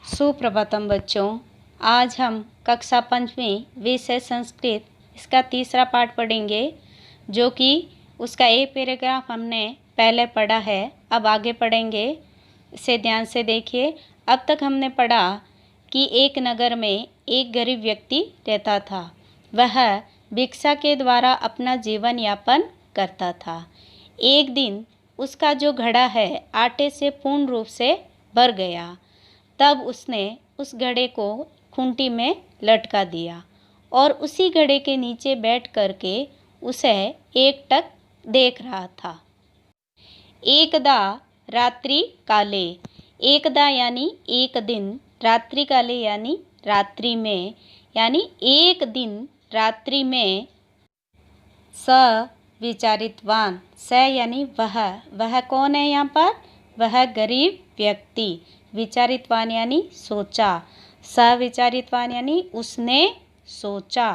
सुप्रभातम बच्चों। आज हम कक्षा पंचमी विषय संस्कृत इसका तीसरा पाठ पढ़ेंगे, जो कि उसका एक पैराग्राफ हमने पहले पढ़ा है। अब आगे पढ़ेंगे, इसे ध्यान से देखिए। अब तक हमने पढ़ा कि एक नगर में एक गरीब व्यक्ति रहता था। वह भिक्षा के द्वारा अपना जीवन यापन करता था। एक दिन उसका जो घड़ा है आटे से पूर्ण रूप से भर गया। तब उसने उस घड़े को खूंटी में लटका दिया और उसी घड़े के नीचे बैठ करके उसे एकटक देख रहा था। एकदा रात्रि काले, एकदा यानी एक दिन, रात्रि काले यानी रात्रि में, यानी एक दिन रात्रि में, स विचारितवान, स यानी वह कौन है यहाँ पर? वह गरीब व्यक्ति। विचारितवान यानी सोचा, सविचारितवान यानी उसने सोचा।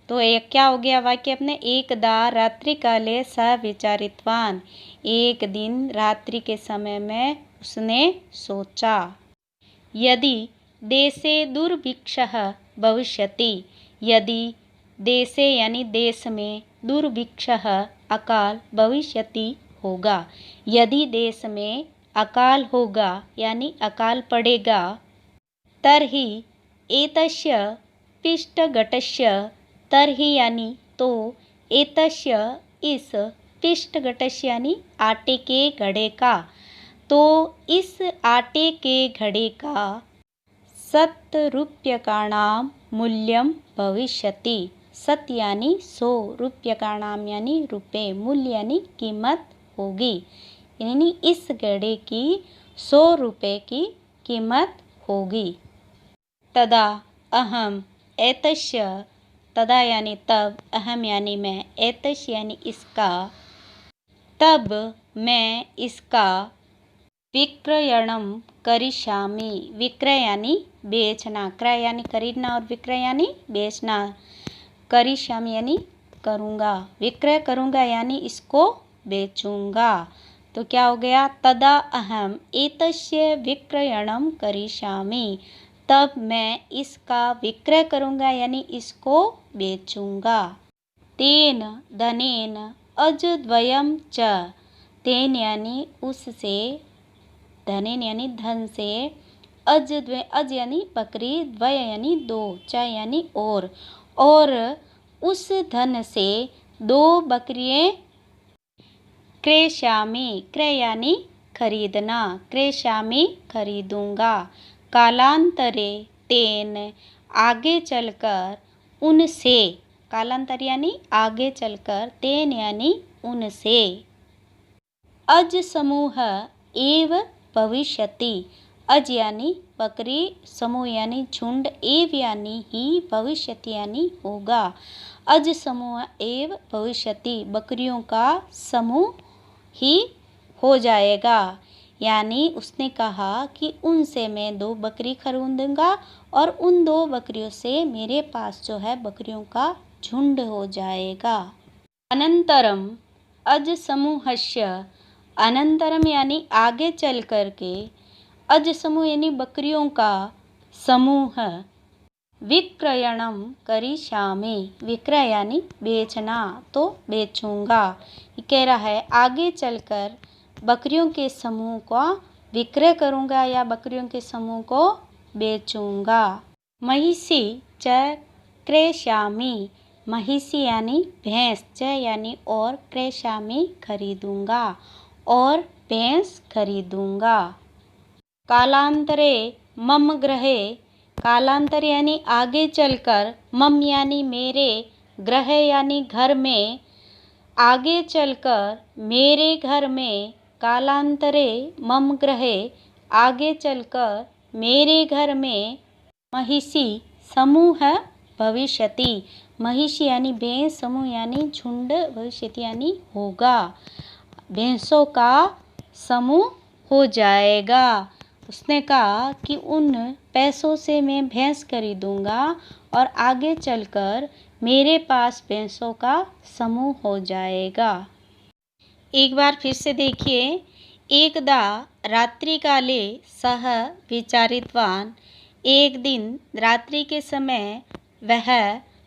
तो एक क्या हो गया वाक्य अपने? एकदा रात्रि काले सविचारितवान, एक दिन रात्रि के समय में उसने सोचा। यदि देशे दुर्भिक्षः भविष्यति, यदि देशे यानी देश में, दुर्भिक्षः अकाल, भविष्यति होगा, यदि देश में अकाल होगा यानी अकाल पड़ेगा, तर्हि एतस्य पिष्टघटस्य, तर्हि यानी तो, एतस्य इस, पिष्टघटस्य यानी आटे के घड़े का, तो इस आटे के घड़े का 100 रूप्यकाणां मूल्यं भविष्यति। 100 यानी 100, रूप्यकाणां यानी रुपये, मूल्य यानी कीमत होगी, यानी इस घड़े की 100 रुपये की कीमत होगी। तदा अहम एतस्य, तदा यानी तब, अहम यानी मैं, एतस्य यानी इसका, तब मैं इसका विक्रयणम करिष्यामि, विक्रय यानी बेचना, क्रय यानी खरीदना और विक्रय यानी बेचना, करिष्यामि यानी करूँगा, विक्रय करूँगा यानी इसको बेचूँगा। तो क्या हो गया? तदा अहम एतस्य विक्रयणम करिष्यामि, तब मैं इसका विक्रय करूँगा यानी इसको बेचूँगा। तेन धनेन अजद्वयम च, तेन यानी उससे, धनेन यानी धन से, अजद्वय, अज यानी बकरी, द्वय यानी दो, च यानी और उस धन से 2 बकरियाँ क्रेष्यामि, क्रय यानी खरीदना, क्रेष्यामि खरीदूंगा। कालांतरे तेन, आगे चलकर, उनसे, कालांतर यानी आगे चलकर, तेन यानी उनसे, अज समूह एव भविष्यति, अज यानी बकरी, समूह यानी झुंड, एव यानी ही, भविष्यति यानी होगा। अज समूह एव भविष्यति, बकरियों का समूह ही हो जाएगा, यानी उसने कहा कि उनसे मैं 2 बकरी खरीदूंगा और उन 2 बकरियों से मेरे पास जो है बकरियों का झुंड हो जाएगा। अनंतरम अज समूहस्य, अनंतरम यानी आगे चल करके, अज समूह यानी बकरियों का समूह, विक्रयणम करिष्यामि, विक्रय यानी बेचना, तो बेचूंगा। ये कह रहा है आगे चलकर बकरियों के समूह को विक्रय करूंगा या बकरियों के समूह को बेचूंगा। महिषी च क्रेष्यामि, महिषी यानी भैंस, च यानी और, क्रेष्यामि खरीदूंगा और भैंस खरीदूंगा। कालांतरे मम गृहे, कालांतर यानी आगे चलकर, मम यानी मेरे, गृह यानी घर में, आगे चलकर मेरे घर में, कालांतरे मम गृहे, आगे चलकर मेरे घर में, महिषी समूह भविष्यति, महिषी यानी भैंस, समूह यानी झुंड, भविष्यति यानी होगा, भैंसों का समूह हो जाएगा। उसने कहा कि उन पैसों से मैं भैंस खरीदूंगा और आगे चलकर मेरे पास भैंसों का समूह हो जाएगा। एक बार फिर से देखिए, एकदा रात्रिकाले सः विचारितवान्। एक दिन रात्रि के समय वह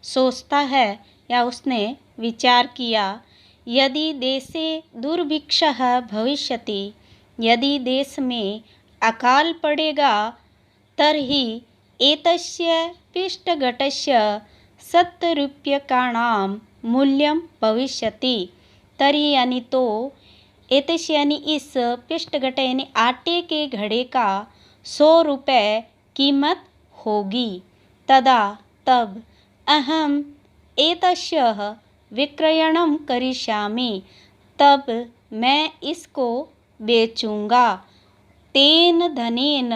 सोचता है या उसने विचार किया, यदि देशे दुर्भिक्षः भविष्यति, यदि देश में अकाल पड़ेगा, तर्हि एतस्य पिष्टघटस्य 70 रूप्यकाणां मूल्यं भविष्यति। तर्हि यानी तो एतस्य यानी इस पिष्टघट यानी आटे के घड़े का 100 रुपये कीमत होगी। तदा तब अहम एतस्यः विक्रयणं करिष्यामि, तब मैं इसको बेचूंगा। तेन धनेन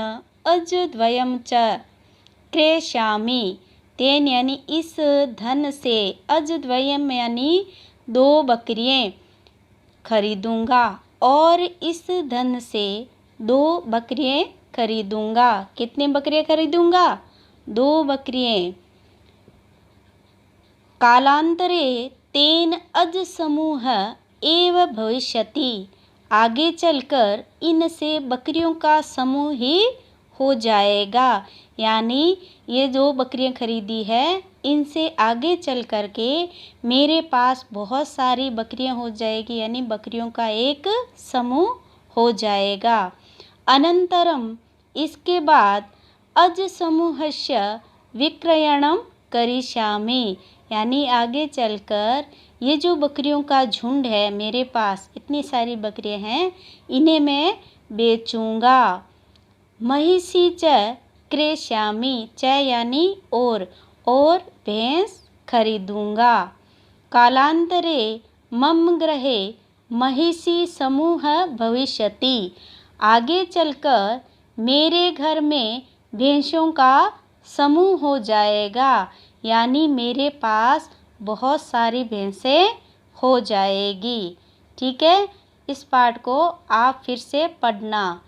अजद्वयं च क्रेष्यामि, तेन यानी इस धन से अजद्वयम यानी 2 बकरियाँ खरीदूंगा, और इस धन से 2 बकरियाँ खरीदूंगा। कितने बकरियाँ खरीदूंगा? 2 बकरियाँ। कालांतरे तेन अज समूह एव भविष्यति, आगे चलकर इनसे बकरियों का समूह ही हो जाएगा। यानी ये जो बकरियां खरीदी है, इनसे आगे चल कर के मेरे पास बहुत सारी बकरियां हो जाएगी, यानी बकरियों का एक समूह हो जाएगा। अनंतरम इसके बाद अज समूहस्य विक्रयणम करिष्यामि, यानी आगे चलकर ये जो बकरियों का झुंड है मेरे पास, इतनी सारी बकरियां हैं, इन्हें मैं बेचूंगा। महिषी च क्रेष्यामि, च यानी और भैंस खरीदूंगा। कालांतरे मम गृहे महिषी समूह भविष्यति, आगे चलकर मेरे घर में भैंसों का समूह हो जाएगा, यानी मेरे पास बहुत सारी भैंसें हो जाएगी। ठीक है, इस पाठ को आप फिर से पढ़ना।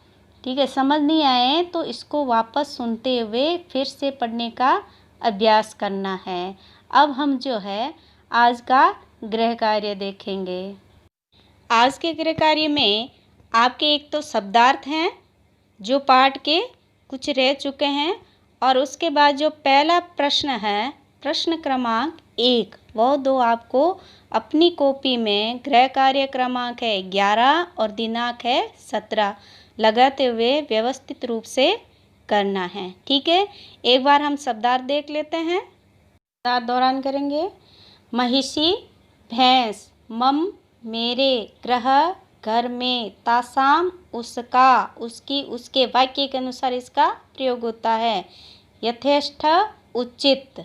ठीक है, समझ नहीं आए तो इसको वापस सुनते हुए फिर से पढ़ने का अभ्यास करना है। अब हम जो है आज का गृह कार्य देखेंगे। आज के गृह कार्य में आपके एक तो शब्दार्थ हैं जो पाठ के कुछ रह चुके हैं, और उसके बाद जो पहला प्रश्न है, प्रश्न क्रमांक 1, वो 2 आपको अपनी कॉपी में गृह कार्य क्रमांक है 11 और दिनांक है 17 लगाते हुए व्यवस्थित रूप से करना है। ठीक है, एक बार हम शब्दार्थ देख लेते हैं। शब्दार्थ दौरान करेंगे। महिषी भैंस, मम मेरे, गृह घर में, तासाम उसका, उसकी, उसके, वाक्य के अनुसार इसका प्रयोग होता है। यथेष्ट उचित,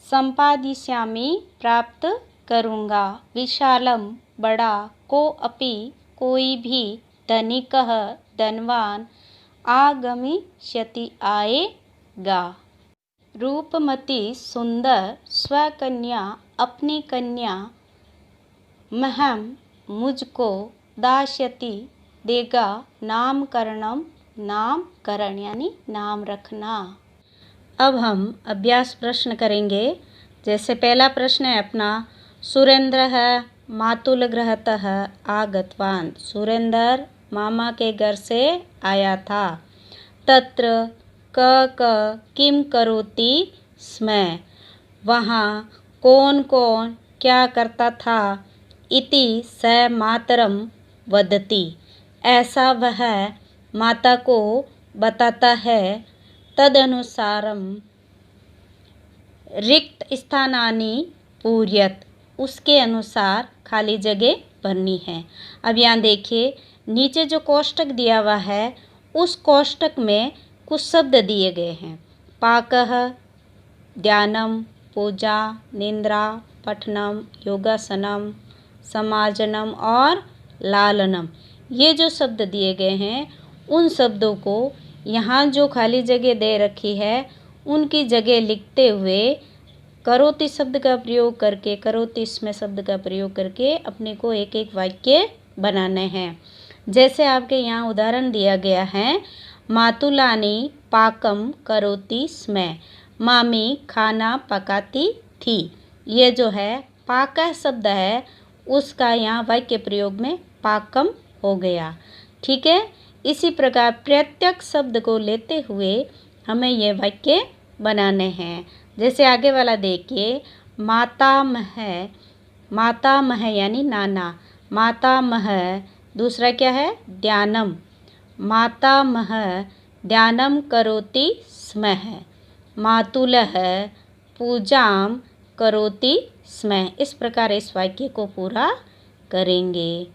संपादिष्यामि प्राप्त करूँगा, विशालम बड़ा, को अपि कोई भी, धनिकः धनवान, आगमिष्यति आएगा। रूपमती सुंदर, स्वकन्या अपनी कन्या, महम मुझको, दास्यति देगा, नामकरणम नामकरण यानी नाम रखना। अब हम अभ्यास प्रश्न करेंगे। जैसे पहला प्रश्न है अपना, सुरेंद्रः मातुलगृहतः आगतवान्, सुरेंद्र मामा के घर से आया था। तत्र क किम करोति स्म, वहाँ कौन कौन क्या करता था। इति स मातरम वदति, ऐसा वह माता को बताता है। तदनुसारम रिक्त स्थानानि पूर्यत, उसके अनुसार खाली जगह भरनी है। अब यहाँ देखिए नीचे जो कोष्टक दिया हुआ है उस कोष्टक में कुछ शब्द दिए गए हैं। पाकः, ध्यानम, पूजा, निंद्रा, पठनम, योगासनम, समाजनम और लालनम, ये जो शब्द दिए गए हैं उन शब्दों को यहाँ जो खाली जगह दे रखी है उनकी जगह लिखते हुए करोति शब्द का प्रयोग करके, करोति इसमें शब्द का प्रयोग करके अपने को एक एक वाक्य बनाने हैं। जैसे आपके यहाँ उदाहरण दिया गया है, मातुलानी पाकम करोति स्म, मामी खाना पकाती थी। ये जो है पाक शब्द है उसका यहाँ वाक्य प्रयोग में पाकम हो गया। ठीक है। इसी प्रकार प्रत्येक शब्द को लेते हुए हमें ये वाक्य बनाने हैं। जैसे आगे वाला देखिए, मातामह, मातामह यानी नाना, मातामह दूसरा क्या है, ध्यानम, मातामह ध्यानम करोति स्म, मातुलः पूजाम करोति स्म। इस प्रकार इस वाक्य को पूरा करेंगे।